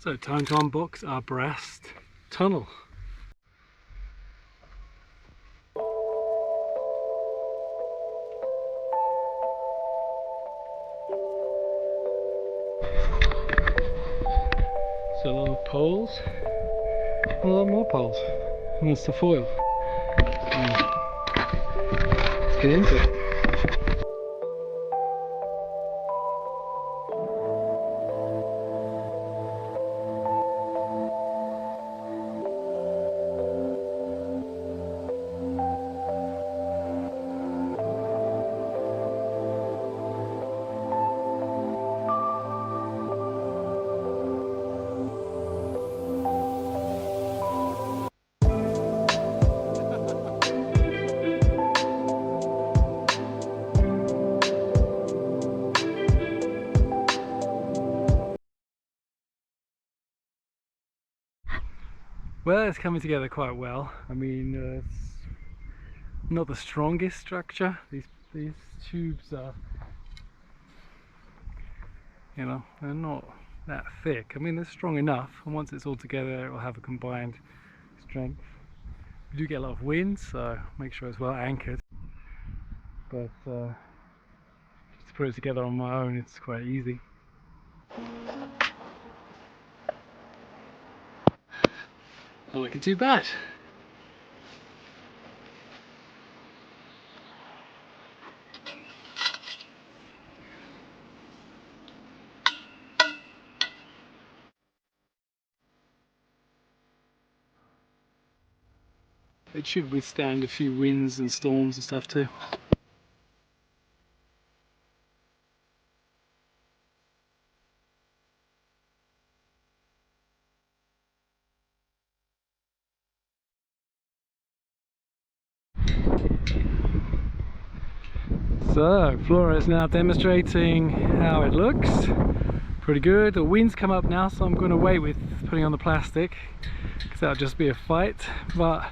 So time to unbox our brass tunnel. So a lot of poles, a lot more poles, and that's the foil. Let's get into it. Well, it's coming together quite well. I mean, it's not the strongest structure. These tubes are, you know, they're not that thick. I mean, they're strong enough, and once it's all together, it will have a combined strength. We do get a lot of wind, so make sure it's well anchored. But to put it together on my own, it's quite easy. Not looking too bad. It should withstand a few winds and storms and stuff too. So Flora is now demonstrating how it looks. Pretty good. The wind's come up now, so I'm going to wait with putting on the plastic because that'll just be a fight. But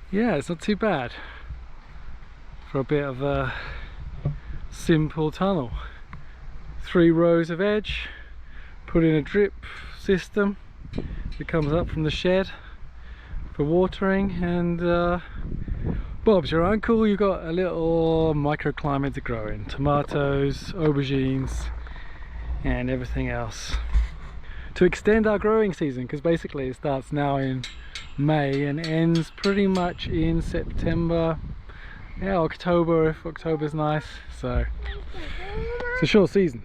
yeah, it's not too bad for a bit of a simple tunnel. 3 rows of edge, put in a drip system that comes up from the shed for watering, and Bob's your uncle. You've got a little microclimate to grow in. Tomatoes, aubergines, and everything else. To extend our growing season, because basically it starts now in May and ends pretty much in September. Yeah, October, if October's nice. So it's a short season.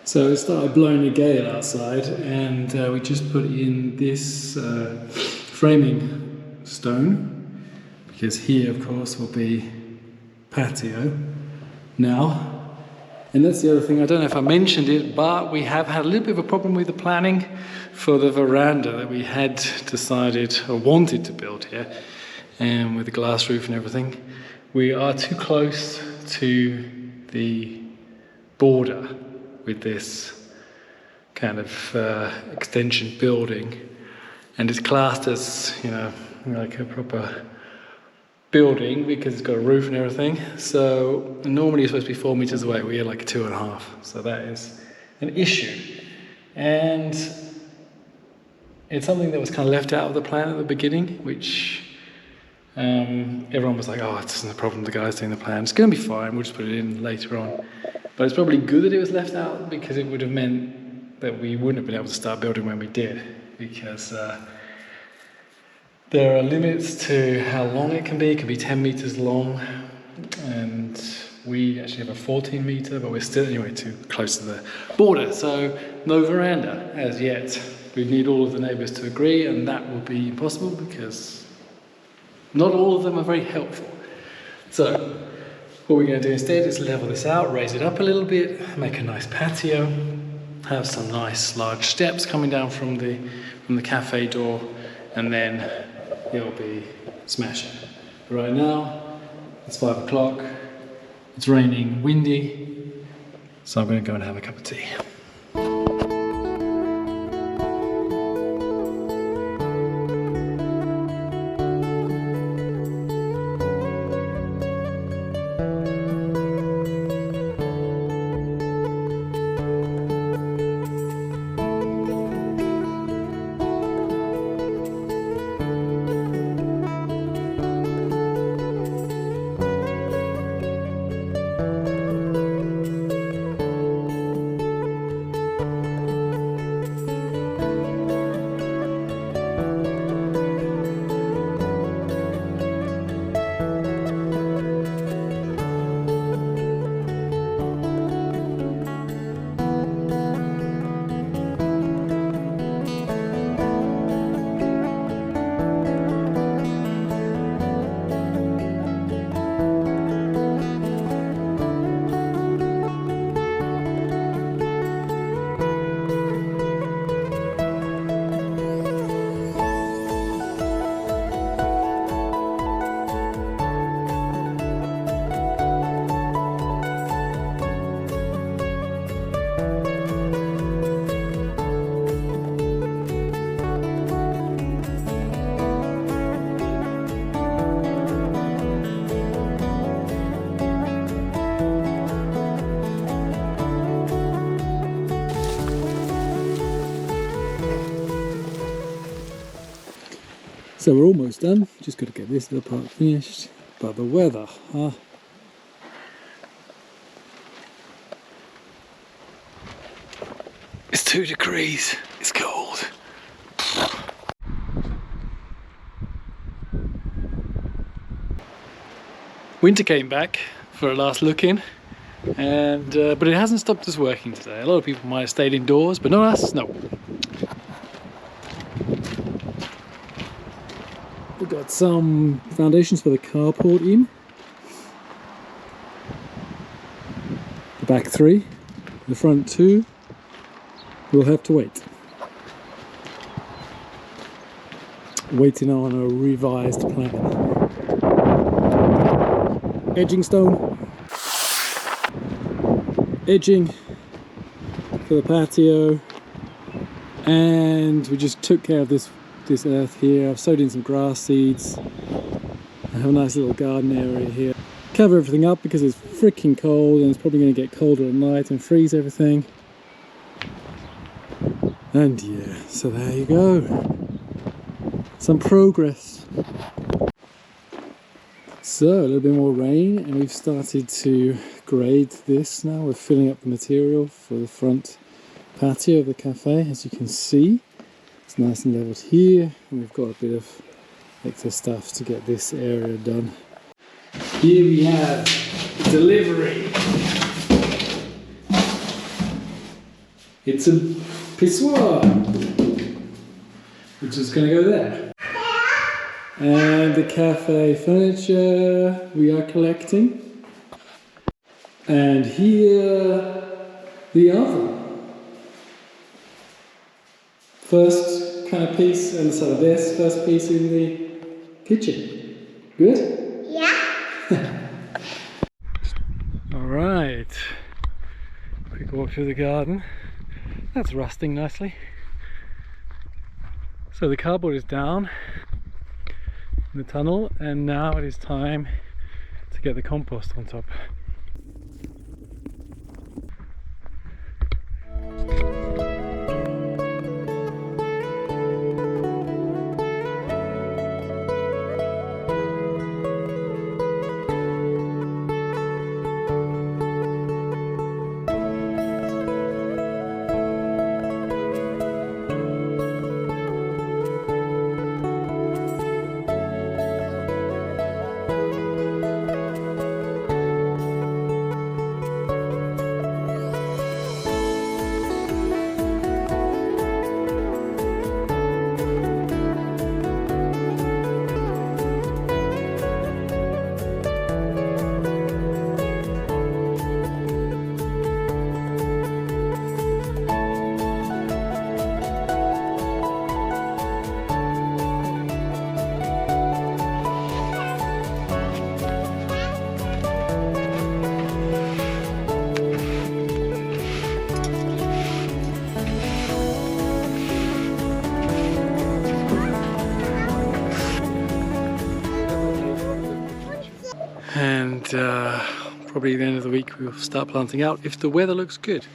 So it started blowing a gale outside, and we just put in this framing stone, because here of course will be patio now. And that's the other thing, I don't know if I mentioned it, but we have had a little bit of a problem with the planning for the veranda that we had decided or wanted to build here, and with the glass roof and everything. We are too close to the border with this kind of extension building, and it's classed as, you know, like a proper building because it's got a roof and everything. So normally it's supposed to be 4 meters away, we're like 2.5, so that is an issue. And it's something that was kind of left out of the plan at the beginning, which everyone was like, oh, it's not a problem, the guy's doing the plan, it's going to be fine, we'll just put it in later on. But it's probably good that it was left out, because it would have meant that we wouldn't have been able to start building when we did, because there are limits to how long it can be. It can be 10 meters long, and we actually have a 14 meter, but we're still anyway too close to the border, so no veranda as yet. We need all of the neighbours to agree, and that will be impossible because not all of them are very helpful. So what we're going to do instead is level this out, raise it up a little bit, make a nice patio, have some nice large steps coming down from the cafe door, and then it'll be smashing. Right now it's 5 o'clock, it's raining, windy, so I'm going to go and have a cup of tea. So we're almost done, just got to get this little part finished, but the weather, huh? It's 2 degrees, it's cold. Winter came back for a last look in, and but it hasn't stopped us working today. A lot of people might have stayed indoors, but not us, no. We've got some foundations for the carport in. The back 3, the front 2, we'll have to wait. Waiting on a revised plan. Edging stone. Edging for the patio. And we just took care of this earth here. I've sowed in some grass seeds. I have a nice little garden area here. Cover everything up because it's freaking cold and it's probably going to get colder at night and freeze everything. And yeah, so there you go. Some progress. So a little bit more rain and we've started to grade this now. We're filling up the material for the front patio of the cafe, as you can see. It's nice and leveled here, and we've got a bit of extra stuff to get this area done. Here we have the delivery. It's a pissoir, which is going to go there. And the cafe furniture we are collecting. And here, the oven. First kind of piece on the side of this, first piece in the kitchen. Good? Yeah. Alright. Quick walk through the garden. That's rusting nicely. So the cardboard is down in the tunnel, and now it is time to get the compost on top. probably at the end of the week we'll start planting out if the weather looks good.